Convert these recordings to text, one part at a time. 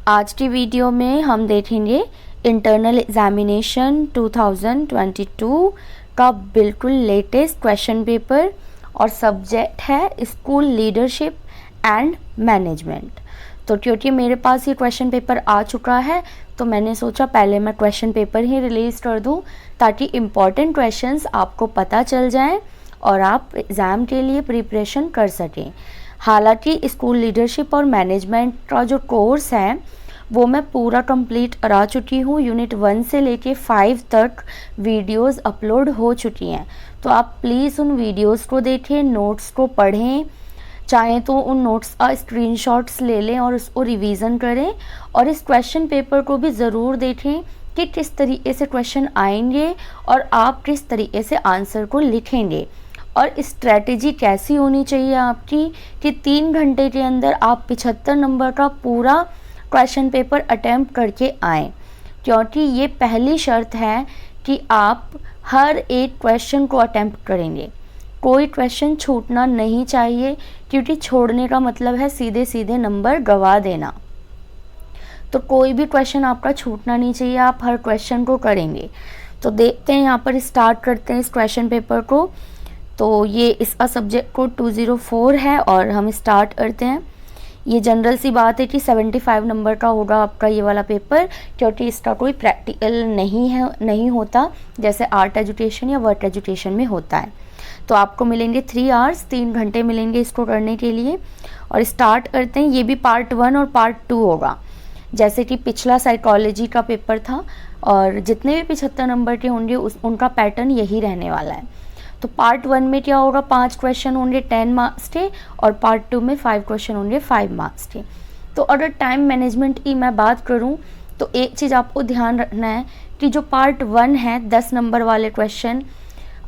आज की वीडियो में हम देखेंगे इंटरनल एग्जामिनेशन 2022 का बिल्कुल लेटेस्ट क्वेश्चन पेपर और सब्जेक्ट है स्कूल लीडरशिप एंड मैनेजमेंट। तो क्योंकि मेरे पास ये क्वेश्चन पेपर आ चुका है तो मैंने सोचा पहले मैं क्वेश्चन पेपर ही रिलीज़ कर दूं ताकि इम्पॉर्टेंट क्वेश्चंस आपको पता चल जाएं और आप एग्ज़ाम के लिए प्रिपरेशन कर सकें। हालांकि स्कूल लीडरशिप और मैनेजमेंट का जो कोर्स है वो मैं पूरा कंप्लीट करा चुकी हूँ। यूनिट 1 से लेके 5 तक वीडियोस अपलोड हो चुकी हैं, तो आप प्लीज़ उन वीडियोस को देखें, नोट्स को पढ़ें, चाहें तो उन नोट्स का स्क्रीनशॉट्स ले लें और उसको रिवीजन करें। और इस क्वेश्चन पेपर को भी ज़रूर देखें कि किस तरीके से क्वेश्चन आएंगे और आप किस तरीके से आंसर को लिखेंगे और स्ट्रैटेजी कैसी होनी चाहिए आपकी कि 3 घंटे के अंदर आप 75 नंबर का पूरा क्वेश्चन पेपर अटेम्प्ट करके आएँ, क्योंकि ये पहली शर्त है कि आप हर एक क्वेश्चन को अटेम्प्ट करेंगे। कोई क्वेश्चन छूटना नहीं चाहिए, क्योंकि छोड़ने का मतलब है सीधे सीधे नंबर गवा देना। तो कोई भी क्वेश्चन आपका छूटना नहीं चाहिए, आप हर क्वेश्चन को करेंगे। तो देखते हैं, यहाँ पर स्टार्ट करते हैं इस क्वेश्चन पेपर को। तो ये इसका सब्जेक्ट कोड 204 है और हम स्टार्ट करते हैं। ये जनरल सी बात है कि 75 नंबर का होगा आपका ये वाला पेपर, क्योंकि इसका कोई प्रैक्टिकल नहीं होता जैसे आर्ट एजुकेशन या वर्क एजुकेशन में होता है। तो आपको मिलेंगे 3 आवर्स, 3 घंटे मिलेंगे इसको करने के लिए। और स्टार्ट करते हैं। ये भी पार्ट 1 और पार्ट 2 होगा, जैसे कि पिछला साइकोलॉजी का पेपर था और जितने भी 75 नंबर के होंगे उनका पैटर्न यही रहने वाला है। तो पार्ट 1 में क्या होगा, 5 क्वेश्चन होंगे 10 मार्क्स के और पार्ट 2 में 5 क्वेश्चन होंगे 5 मार्क्स के। तो अगर टाइम मैनेजमेंट की मैं बात करूं तो एक चीज़ आपको ध्यान रखना है कि जो पार्ट 1 है 10 नंबर वाले क्वेश्चन,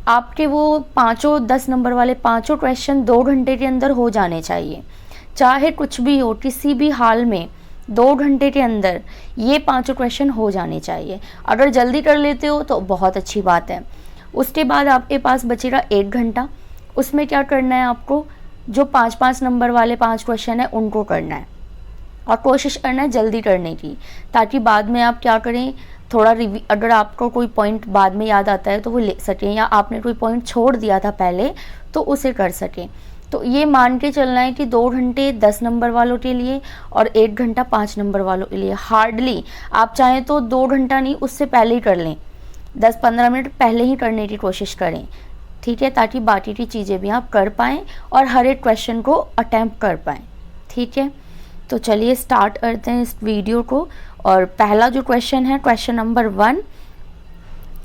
आपके वो पाँचों 10 नंबर वाले पाँचों क्वेश्चन 2 घंटे के अंदर हो जाने चाहिए। चाहे कुछ भी हो, किसी भी हाल में 2 घंटे के अंदर ये पाँचों क्वेश्चन हो जाने चाहिए। अगर जल्दी कर लेते हो तो बहुत अच्छी बात है। उसके बाद आपके पास बचेगा 1 घंटा। उसमें क्या करना है, आपको जो 5-5 नंबर वाले 5 क्वेश्चन है उनको करना है और कोशिश करना है जल्दी करने की, ताकि बाद में आप क्या करें, थोड़ा अगर आपको कोई पॉइंट बाद में याद आता है तो वो ले सकें, या आपने कोई पॉइंट छोड़ दिया था पहले तो उसे कर सकें। तो ये मान के चलना है कि 2 घंटे 10 नंबर वालों के लिए और 1 घंटा 5 नंबर वालों के लिए। हार्डली आप चाहें तो 2 घंटा नहीं, उससे पहले ही कर लें, 10-15 मिनट पहले ही करने की कोशिश करें, ठीक है, ताकि बाकी की चीज़ें भी आप कर पाएँ और हर एक क्वेश्चन को अटेम्प्ट कर पाएँ, ठीक है। तो चलिए स्टार्ट करते हैं इस वीडियो को। और पहला जो क्वेश्चन है, क्वेश्चन नंबर 1,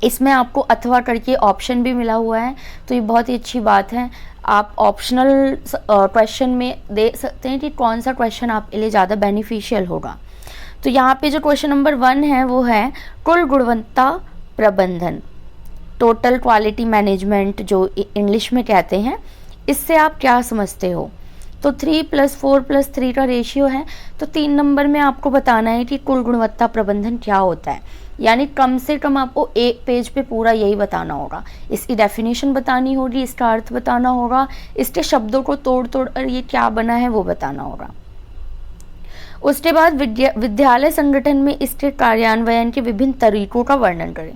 इसमें आपको अथवा करके ऑप्शन भी मिला हुआ है, तो ये बहुत ही अच्छी बात है। आप ऑप्शनल क्वेश्चन में दे सकते हैं कि कौन सा क्वेश्चन आपके लिए ज़्यादा बेनिफिशियल होगा। तो यहाँ पे जो क्वेश्चन नंबर 1 है वो है कुल गुणवत्ता प्रबंधन, टोटल क्वालिटी मैनेजमेंट जो इंग्लिश में कहते हैं। इससे आप क्या समझते हो? तो 3+4+3 का रेशियो है, तो 3 नंबर में आपको बताना है कि कुल गुणवत्ता प्रबंधन क्या होता है। यानी कम से कम आपको एक पेज पे पूरा यही बताना होगा। इसकी डेफिनेशन बतानी होगी, इसका अर्थ बताना होगा, इसके शब्दों को तोड़ तोड़ कर ये क्या बना है वो बताना होगा। उसके बाद विद्यालय संगठन में इसके कार्यान्वयन के विभिन्न तरीकों का वर्णन करें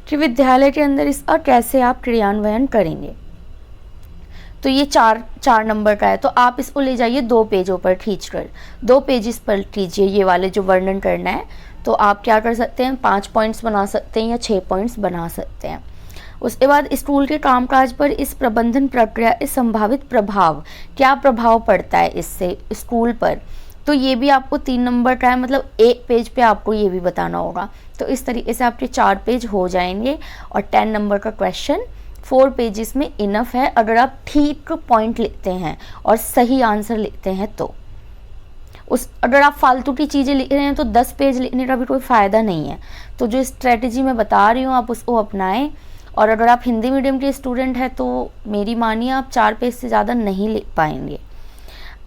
कि विद्यालय के अंदर इसका कैसे आप क्रियान्वयन करेंगे। तो ये 4 नंबर का है, तो आप इसको ले जाइए 2 पेजों पर खींचकर, 2 पेजेस पर कीजिए ये वाले जो वर्णन करना है। तो आप क्या कर सकते हैं, 5 पॉइंट्स बना सकते हैं या 6 पॉइंट्स बना सकते हैं। उसके बाद स्कूल के कामकाज पर इस प्रबंधन प्रक्रिया के संभावित प्रभाव, क्या प्रभाव पड़ता है इससे स्कूल पर, तो ये भी आपको 3 नंबर का है, मतलब एक पेज पे आपको ये भी बताना होगा। तो इस तरीके से आपके 4 पेज हो जाएंगे और 10 नंबर का क्वेश्चन 4 पेजेस में इनफ है, अगर आप ठीक पॉइंट लिखते हैं और सही आंसर लिखते हैं तो। अगर आप फालतू की चीज़ें लिख रहे हैं तो 10 पेज लिखने का भी कोई फ़ायदा नहीं है। तो जो स्ट्रेटजी मैं बता रही हूँ आप उसको अपनाएं। और अगर आप हिंदी मीडियम के स्टूडेंट हैं तो मेरी मानिए आप 4 पेज से ज़्यादा नहीं लिख पाएंगे।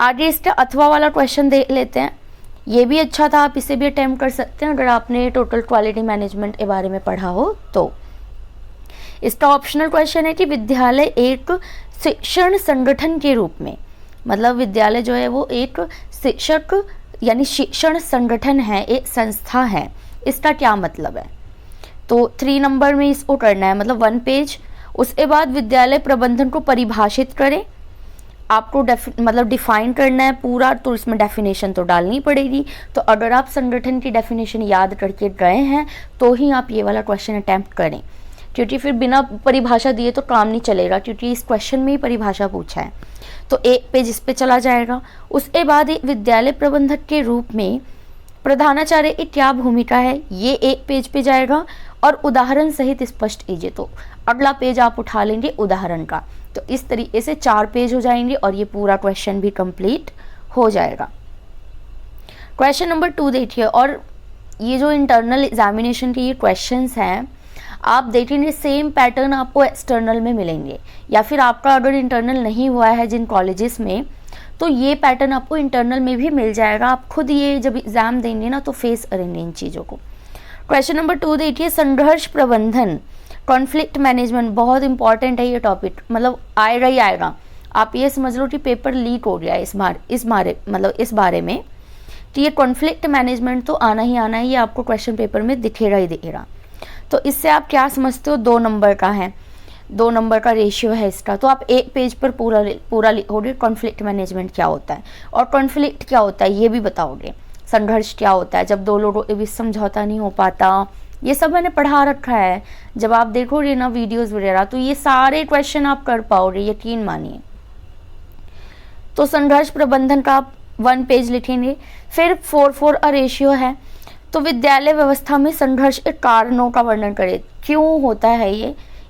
आगे इसका अथवा वाला क्वेश्चन देख लेते हैं। ये भी अच्छा था, आप इसे भी अटेम्प्ट कर सकते हैं अगर आपने टोटल क्वालिटी मैनेजमेंट के बारे में पढ़ा हो तो। इसका ऑप्शनल क्वेश्चन है कि विद्यालय एक शिक्षण संगठन के रूप में, मतलब विद्यालय जो है वो एक शिक्षक यानी शिक्षण संगठन है, एक संस्था है, इसका क्या मतलब है। तो 3 नंबर में इसको करना है, मतलब 1 पेज। उसके बाद विद्यालय प्रबंधन को परिभाषित करें, आपको मतलब डिफाइन करना है पूरा, तो इसमें डेफिनेशन तो डालनी पड़ेगी। तो अगर आप संगठन की डेफिनेशन याद करके गए हैं तो ही आप ये वाला क्वेश्चन अटैम्प्ट करें, क्योंकि फिर बिना परिभाषा दिए तो काम नहीं चलेगा, क्योंकि इस क्वेश्चन में ही परिभाषा पूछा है। तो 1 पेज इस पे चला जाएगा। उसके बाद एक विद्यालय प्रबंधक के रूप में प्रधानाचार्य की क्या भूमिका है, ये 1 पेज पे जाएगा और उदाहरण सहित स्पष्ट कीजिए। तो अगला पेज आप उठा लेंगे उदाहरण का। तो इस तरीके से 4 पेज हो जाएंगे और ये पूरा क्वेश्चन भी कंप्लीट हो जाएगा। क्वेश्चन नंबर 2 देखिए, और ये जो इंटरनल एग्जामिनेशन के ये क्वेश्चंस हैं, आप देखेंगे सेम पैटर्न आपको एक्सटर्नल में मिलेंगे, या फिर आपका अगर इंटरनल नहीं हुआ है जिन कॉलेजेस में, तो ये पैटर्न आपको इंटरनल में भी मिल जाएगा। आप खुद ये जब एग्जाम देंगे ना तो फेस करेंगे इन चीज़ों को। क्वेश्चन नंबर 2 देखिए, संघर्ष प्रबंधन, कॉन्फ्लिक्ट मैनेजमेंट, बहुत इंपॉर्टेंट है ये टॉपिक, मतलब आएगा ही आएगा। आप ये समझ लो कि पेपर लीक हो गया इस बारे में, कि ये कॉन्फ्लिक्ट मैनेजमेंट तो आना ही आना है, ये आपको क्वेश्चन पेपर में दिखेगा ही दिखेगा। तो इससे आप क्या समझते हो, 2 नंबर का है, 2 नंबर का रेशियो है इसका। तो आप 1 पेज पर पूरा लिखोगे कॉन्फ्लिक्ट मैनेजमेंट क्या होता है, और कॉन्फ्लिक्ट क्या होता है ये भी बताओगे, संघर्ष क्या होता है, जब 2 लोगों के बीच समझौता नहीं हो पाता, ये सब मैंने पढ़ा रखा है। जब आप देखोगे ना वीडियोस वगैरह, तो ये सारे क्वेश्चन आप कर पाओगे, यकीन मानिए। तो संघर्ष प्रबंधन का आप 1 पेज लिखेंगे। फिर 4 रेशियो है, तो विद्यालय व्यवस्था में संघर्ष के कारणों का वर्णन करें, क्यों होता है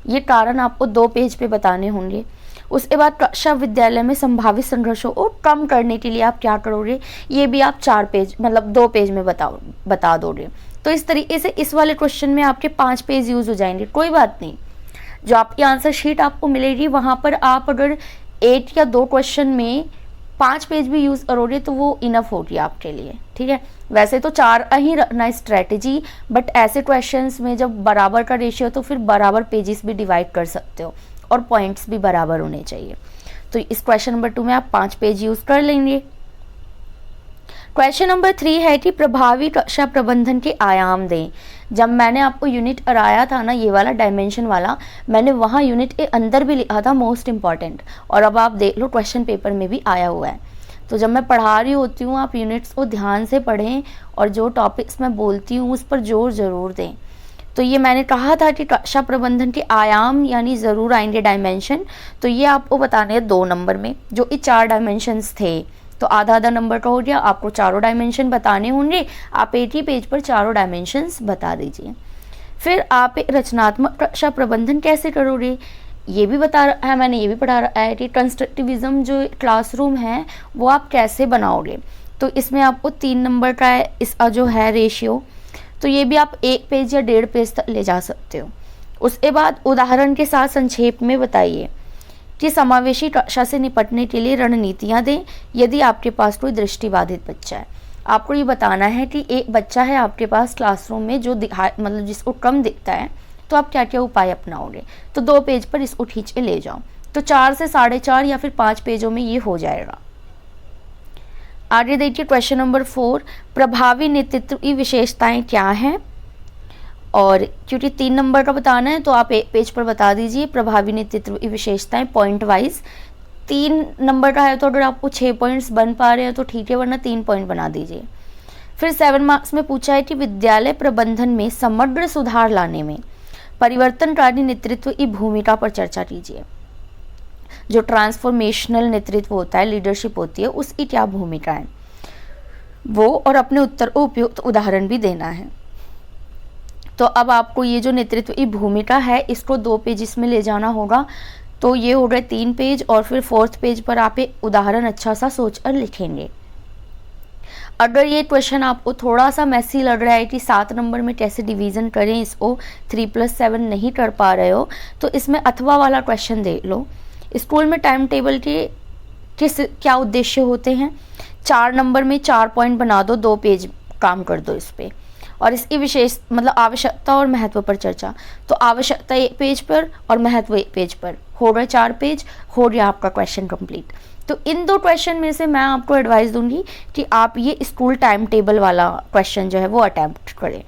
ये कारण आपको 2 पेज पे बताने होंगे। उसके बाद कक्षा विद्यालय में संभावित संघर्षों को कम करने के लिए आप क्या करोगे, ये भी आप 4 पेज मतलब 2 पेज में बता दोगे। तो इस तरीके से इस वाले क्वेश्चन में आपके 5 पेज यूज हो जाएंगे। कोई बात नहीं, जो आपकी आंसर शीट आपको मिलेगी वहां पर आप अगर 8 या 2 क्वेश्चन में 5 पेज भी यूज करोगे तो वो इनफ होगी आपके लिए, ठीक है। वैसे तो 4 ही रखना स्ट्रेटेजी, बट ऐसे क्वेश्चंस में जब बराबर का रेशियो तो फिर बराबर पेजेस भी डिवाइड कर सकते हो और पॉइंट्स भी बराबर होने चाहिए। तो इस क्वेश्चन नंबर 2 में आप 5 पेज यूज कर लेंगे। क्वेश्चन नंबर 3 है कि प्रभावी कक्षा प्रबंधन के आयाम दें। जब मैंने आपको यूनिट कराया था ना, ये वाला डायमेंशन वाला, मैंने वहाँ यूनिट के अंदर भी लिखा था मोस्ट इम्पॉर्टेंट, और अब आप देख लो क्वेश्चन पेपर में भी आया हुआ है। तो जब मैं पढ़ा रही होती हूँ आप यूनिट्स को ध्यान से पढ़ें और जो टॉपिक्स मैं बोलती हूँ उस पर जोर ज़रूर दें। तो ये मैंने कहा था कि कक्षा प्रबंधन के आयाम यानी ज़रूर आएंगे डायमेंशन, तो ये आपको बताने हैं 2 नंबर में, जो कि 4 डायमेंशंस थे। तो आधा नंबर का हो गया, आपको 4 डायमेंशन बताने होंगे, आप 1 ही पेज पर 4 डायमेंशंस बता दीजिए। फिर आप एक रचनात्मक कक्षा प्रबंधन कैसे करोगे, ये भी बता रहा है मैंने, ये भी पढ़ा रहा है कि कंस्ट्रक्टिविज्म जो क्लासरूम है वो आप कैसे बनाओगे। तो इसमें आपको 3 नंबर का है इसका जो है रेशियो, तो ये भी आप 1 पेज या 1.5 पेज तक ले जा सकते हो। उसके बाद उदाहरण के साथ संक्षेप में बताइए कि समावेशी कक्षा से निपटने के लिए रणनीतियाँ दें यदि आपके पास कोई दृष्टिबाधित बच्चा है। आपको ये बताना है कि एक बच्चा है आपके पास क्लासरूम में जो मतलब जिसको कम दिखता है, तो आप क्या क्या उपाय अपनाओगे। तो 2 पेज पर इसको खींच के ले जाओ, तो 4 से 4.5 या फिर 5 पेजों में ये हो जाएगा। आगे देखिए क्वेश्चन नंबर 4, प्रभावी नेतृत्व की विशेषताएं क्या हैं। और क्योंकि 3 नंबर का बताना है तो आप 1 पेज पर बता दीजिए प्रभावी नेतृत्व की विशेषताएं पॉइंट वाइज। 3 नंबर का है तो अगर आपको 6 पॉइंट्स बन पा रहे हैं तो ठीक है, वरना 3 पॉइंट बना दीजिए। फिर 7 मार्क्स में पूछा है कि विद्यालय प्रबंधन में समग्र सुधार लाने में परिवर्तनकारी नेतृत्व की भूमिका पर चर्चा कीजिए। जो ट्रांसफॉर्मेशनल नेतृत्व होता है, लीडरशिप होती है, उसकी क्या भूमिका है वो, और अपने उत्तर को उपयुक्त उदाहरण भी देना है। तो अब आपको ये जो नेतृत्व की भूमिका है इसको 2 पेज में ले जाना होगा। तो ये हो गए 3 पेज, और फिर 4th पेज पर आप एक उदाहरण अच्छा सा सोचकर लिखेंगे। अगर ये क्वेश्चन आपको थोड़ा सा मैसी लग रहा है कि 7 नंबर में कैसे डिवीज़न करें इसको, 3+7 नहीं कर पा रहे हो, तो इसमें अथवा वाला क्वेश्चन देख लो। स्कूल में टाइम टेबल के क्या उद्देश्य होते हैं। 4 नंबर में 4 पॉइंट बना दो, 2 पेज काम कर दो इस पर। और इसकी विशेष मतलब आवश्यकता और महत्व पर चर्चा। तो आवश्यकता एक पेज पर और महत्व एक पेज पर, हो गए 4 पेज, हो गया आपका क्वेश्चन कंप्लीट। तो इन 2 क्वेश्चन में से मैं आपको एडवाइस दूंगी कि आप ये स्कूल टाइम टेबल वाला क्वेश्चन जो है वो अटेम्प्ट करें।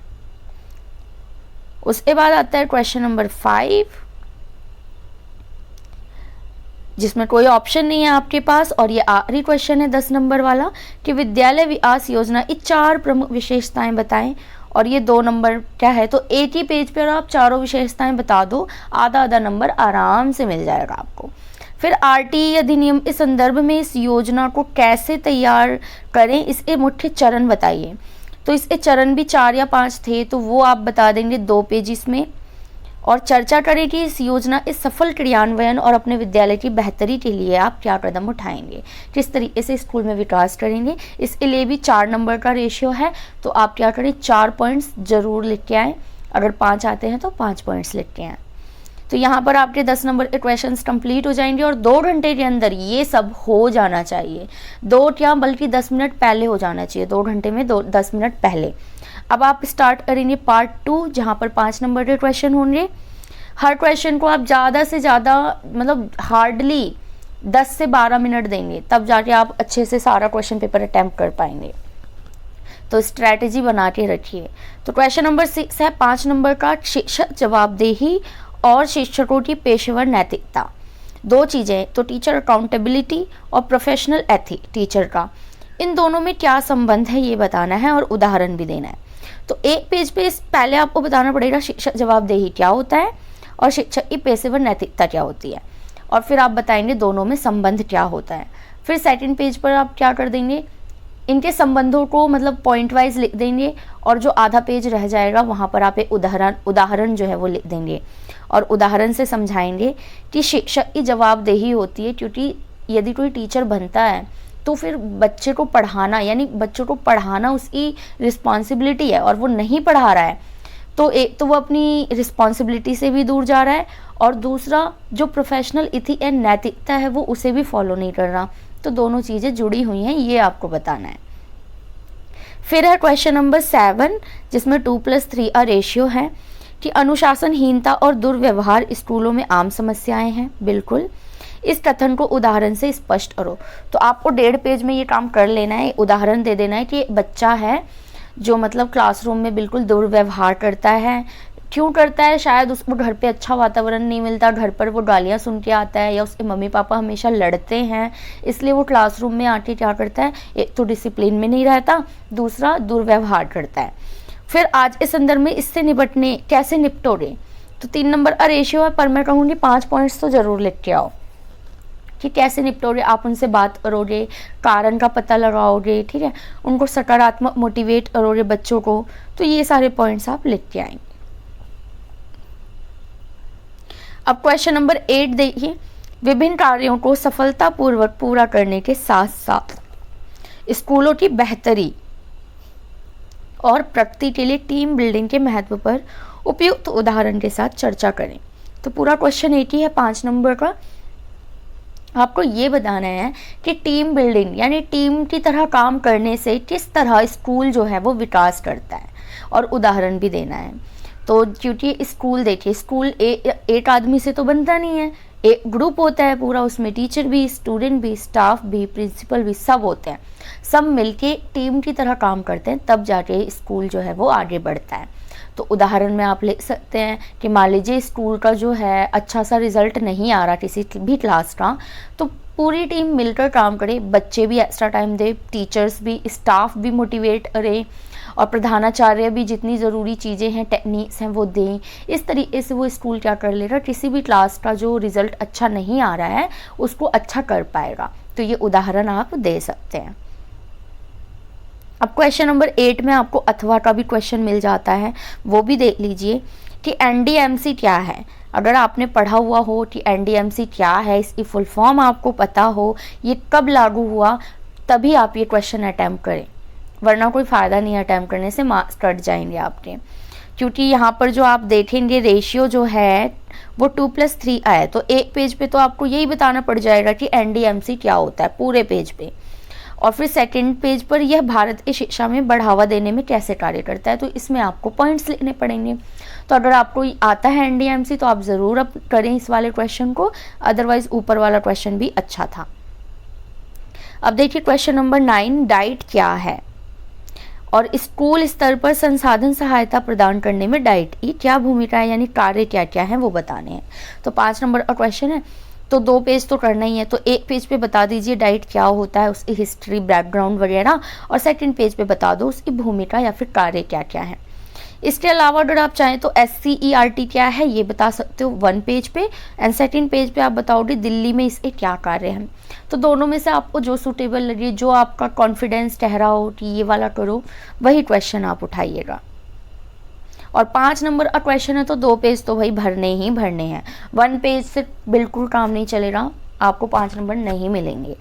उसके बाद आता है क्वेश्चन नंबर 5, जिसमें कोई ऑप्शन नहीं है आपके पास, और ये आखिरी क्वेश्चन है 10 नंबर वाला कि विद्यालय विकास योजना की 4 प्रमुख विशेषताएं बताएं। और ये 2 नंबर क्या है, तो एक ही पेज पर आप चारों विशेषताएं बता दो, आधा आधा नंबर आराम से मिल जाएगा आपको। फिर आरटीई अधिनियम के संदर्भ में इस योजना को कैसे तैयार करें, इसके मुख्य चरण बताइए। तो इसके चरण भी 4 या 5 थे, तो वो आप बता देंगे 2 पेजिस में। और चर्चा करें कि इस योजना के सफल क्रियान्वयन और अपने विद्यालय की बेहतरी के लिए आप क्या कदम उठाएंगे, किस तरीके से स्कूल में विकास करेंगे। इसके लिए भी 4 नंबर का रेशियो है, तो आप क्या करें, 4 पॉइंट्स जरूर लिख के आएँ। अगर 5 आते हैं तो 5 पॉइंट्स लिख के आएँ। तो यहाँ पर आपके 10 नंबर के क्वेश्चंस कंप्लीट हो जाएंगे और 2 घंटे के अंदर ये सब हो जाना चाहिए। 2 क्या बल्कि 10 मिनट पहले हो जाना चाहिए, 2 घंटे में 10 मिनट पहले। अब आप स्टार्ट करेंगे पार्ट 2, जहाँ पर 5 नंबर के क्वेश्चन होंगे। हर क्वेश्चन को आप ज़्यादा से ज़्यादा मतलब हार्डली 10 से 12 मिनट देंगे, तब जाके आप अच्छे से सारा क्वेश्चन पेपर अटैम्प्ट कर पाएंगे। तो स्ट्रैटेजी बना के रखिए। तो क्वेश्चन नंबर 6 है 5 नंबर का, शिक्षक जवाबदेही और शिक्षकों की पेशेवर नैतिकता। 2 चीज़ें, तो टीचर अकाउंटेबिलिटी और प्रोफेशनल एथिक टीचर का, इन दोनों में क्या संबंध है ये बताना है और उदाहरण भी देना है। तो एक पेज पे पहले आपको बताना पड़ेगा शिक्षक जवाबदेही क्या होता है और शिक्षक की पेशेवर नैतिकता क्या होती है, और फिर आप बताएंगे दोनों में संबंध क्या होता है। फिर सेकंड पेज पर आप क्या कर देंगे, इनके संबंधों को मतलब पॉइंट वाइज लिख देंगे, और जो आधा पेज रह जाएगा वहाँ पर आप एक उदाहरण जो है वो लिख देंगे और उदाहरण से समझाएंगे कि शिक्षक की जवाबदेही होती है, क्योंकि यदि कोई टीचर बनता है तो फिर बच्चे को पढ़ाना, यानी बच्चों को पढ़ाना उसकी रिस्पॉन्सिबिलिटी है, और वो नहीं पढ़ा रहा है तो एक तो वो अपनी रिस्पॉन्सिबिलिटी से भी दूर जा रहा है, और दूसरा जो प्रोफेशनल एथिक एंड नैतिकता है वो उसे भी फॉलो नहीं कर रहा। तो दोनों चीज़ें जुड़ी हुई हैं, ये आपको बताना है। फिर है क्वेश्चन नंबर 7, जिसमें 2+3 का रेशियो है कि अनुशासनहीनता और दुर्व्यवहार स्कूलों में आम समस्याएं हैं। बिल्कुल, इस कथन को उदाहरण से स्पष्ट करो। तो आपको 1.5 पेज में ये काम कर लेना है, उदाहरण दे देना है कि बच्चा है जो मतलब क्लासरूम में बिल्कुल दुर्व्यवहार करता है। क्यों करता है, शायद उसको घर पे अच्छा वातावरण नहीं मिलता, घर पर वो गालियाँ सुन के आता है, या उसके मम्मी पापा हमेशा लड़ते हैं, इसलिए वो क्लासरूम में आके क्या करता है, एक तो डिसिप्लिन में नहीं रहता, दूसरा दुर्व्यवहार करता है। फिर आज के संदर्भ में इससे निपटने कैसे निपटोगे, तो 3 नंबर का रेशियो है, पर मैं कहूँगी 5 पॉइंट्स तो जरूर लिख के आओ कि कैसे निपटोगे। आप उनसे बात करोगे, कारण का पता लगाओगे, ठीक है, उनको सकारात्मक मोटिवेट करोगे बच्चों को। तो ये सारे पॉइंट्स आप लिख के आएंगे। अब क्वेश्चन नंबर 8 देखिए, विभिन्न कार्यों को सफलतापूर्वक पूरा करने के साथ साथ स्कूलों की बेहतरी और प्रगति के लिए टीम बिल्डिंग के महत्व पर उपयुक्त उदाहरण के साथ चर्चा करें। तो पूरा क्वेश्चन 8 ही है 5 नंबर का। आपको ये बताना है कि टीम बिल्डिंग यानी टीम की तरह काम करने से किस तरह स्कूल जो है वो विकास करता है, और उदाहरण भी देना है। तो क्योंकि स्कूल देखिए, स्कूल एक आदमी से तो बनता नहीं है, एक ग्रुप होता है पूरा, उसमें टीचर भी, स्टूडेंट भी, स्टाफ भी, प्रिंसिपल भी, सब होते हैं, सब मिलके टीम की तरह काम करते हैं, तब जाके स्कूल जो है वो आगे बढ़ता है। तो उदाहरण में आप ले सकते हैं कि मान लीजिए स्कूल का जो है अच्छा सा रिजल्ट नहीं आ रहा किसी भी क्लास का, तो पूरी टीम मिलकर काम करे, बच्चे भी एक्स्ट्रा टाइम दे, टीचर्स भी, स्टाफ भी मोटिवेट करें, और प्रधानाचार्य भी जितनी ज़रूरी चीज़ें हैं, टेक्निक्स हैं वो दें। इस तरीके से वो स्कूल क्या कर लेगा, किसी भी क्लास का जो रिज़ल्ट अच्छा नहीं आ रहा है उसको अच्छा कर पाएगा। तो ये उदाहरण आप दे सकते हैं। अब क्वेश्चन नंबर 8 में आपको अथवा का भी क्वेश्चन मिल जाता है, वो भी देख लीजिए कि एनडीएमसी क्या है। अगर आपने पढ़ा हुआ हो कि एनडीएमसी क्या है, इसकी फुल फॉर्म आपको पता हो, ये कब लागू हुआ, तभी आप ये क्वेश्चन अटैम्प्ट करें, वरना कोई फ़ायदा नहीं है अटैम्प्ट करने से, मार्क्स कट जाएंगे आपके। क्योंकि यहाँ पर जो आप देखेंगे रेशियो जो है वो 2+3 आया, तो एक पेज पे तो आपको यही बताना पड़ जाएगा कि एनडीएमसी क्या होता है पूरे पेज पे। और फिर सेकंड पेज पर यह भारत की शिक्षा में बढ़ावा देने में कैसे कार्य करता है, तो इसमें आपको पॉइंट्स लेने पड़ेंगे। तो अगर आपको आता है एनडीएमसी तो आप ज़रूर अब करें इस वाले क्वेश्चन को, अदरवाइज ऊपर वाला क्वेश्चन भी अच्छा था। अब देखिए क्वेश्चन नंबर 9, डाइट क्या है और स्कूल स्तर पर संसाधन सहायता प्रदान करने में डाइट की क्या भूमिका है, यानी कार्य क्या क्या है वो बताने हैं। तो 5 नंबर का क्वेश्चन है, तो 2 पेज तो करना ही है, तो एक पेज पे बता दीजिए डाइट क्या होता है, उसकी हिस्ट्री बैकग्राउंड वगैरह, और सेकंड पेज पे बता दो उसकी भूमिका या फिर कार्य क्या क्या है। इसके अलावा अगर आप चाहें तो SCERT क्या है ये बता सकते हो 1 पेज पे, एंड सेकंड पेज पे आप बताओगे दिल्ली में इसके क्या कार्य हैं। तो दोनों में से आपको जो सूटेबल लगे, जो आपका कॉन्फिडेंस ठहरा हो कि ये वाला करो, वही क्वेश्चन आप उठाइएगा। और 5 नंबर का क्वेश्चन है तो 2 पेज तो भाई भरने ही भरने हैं, 1 पेज से बिल्कुल काम नहीं चलेगा, आपको 5 नंबर नहीं मिलेंगे।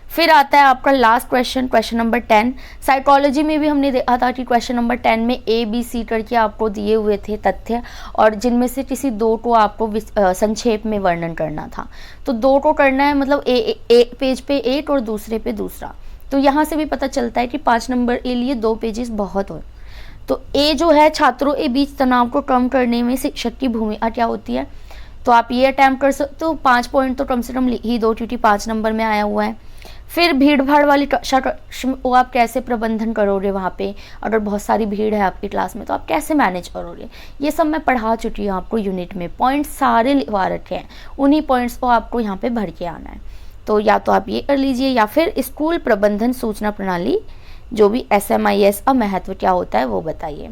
फिर आता है आपका last question, question number 10। Psychology में भी हमने देखा था कि क्वेश्चन नंबर 10 में ABC करके आपको दिए हुए थे तथ्य, और जिनमें से किसी 2 को आपको संक्षेप में वर्णन करना था। तो 2 को करना है, मतलब एक पेज पे 1 और दूसरे पे दूसरा। तो यहाँ से भी पता चलता है कि 5 नंबर के लिए 2 पेजेस बहुत हो। तो ए जो है, छात्रों के बीच तनाव को कम करने में शिक्षक की भूमिका क्या होती है, तो आप ये अटैम्प्ट कर सकते हो। 5 पॉइंट तो कम से कम लिख ही दो क्योंकि 5 नंबर में आया हुआ है। फिर भीड़ भाड़ वाली कक्षा वो आप कैसे प्रबंधन करोगे, वहाँ पे अगर बहुत सारी भीड़ है आपकी क्लास में तो आप कैसे मैनेज करोगे, ये सब मैं पढ़ा चुकी हूँ आपको यूनिट में, पॉइंट्स सारे लिखवा रखे हैं, उन्हीं पॉइंट्स को आपको यहाँ पे भर के आना है। तो या तो आप ये कर लीजिए, या फिर स्कूल प्रबंधन सूचना प्रणाली जो भी SMIS का महत्व क्या होता है वो बताइए।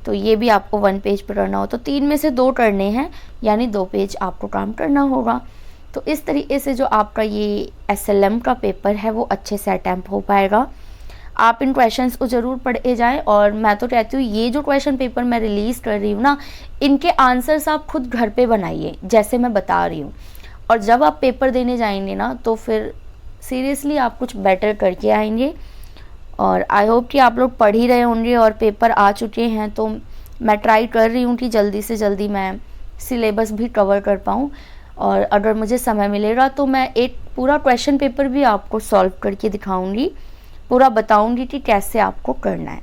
तो ये भी आपको 1 पेज पर करना हो तो 3 में से 2 करने हैं, यानी 2 पेज आपको काम करना होगा। तो इस तरीके से जो आपका ये SLM का पेपर है वो अच्छे से अटैम्प्ट हो पाएगा। आप इन क्वेश्चंस को ज़रूर पढ़े जाएं, और मैं तो कहती हूँ ये जो क्वेश्चन पेपर मैं रिलीज़ कर रही हूँ ना, इनके आंसर्स आप खुद घर पे बनाइए जैसे मैं बता रही हूँ, और जब आप पेपर देने जाएंगे ना तो फिर सीरियसली आप कुछ बेटर करके आएंगे। और आई होप कि आप लोग पढ़ ही रहे होंगे और पेपर आ चुके हैं, तो मैं ट्राई कर रही हूँ कि जल्दी से जल्दी मैं सिलेबस भी कवर कर पाऊँ, और अगर मुझे समय मिलेगा तो मैं एक पूरा क्वेश्चन पेपर भी आपको सॉल्व करके दिखाऊंगी, पूरा बताऊंगी कि कैसे आपको करना है।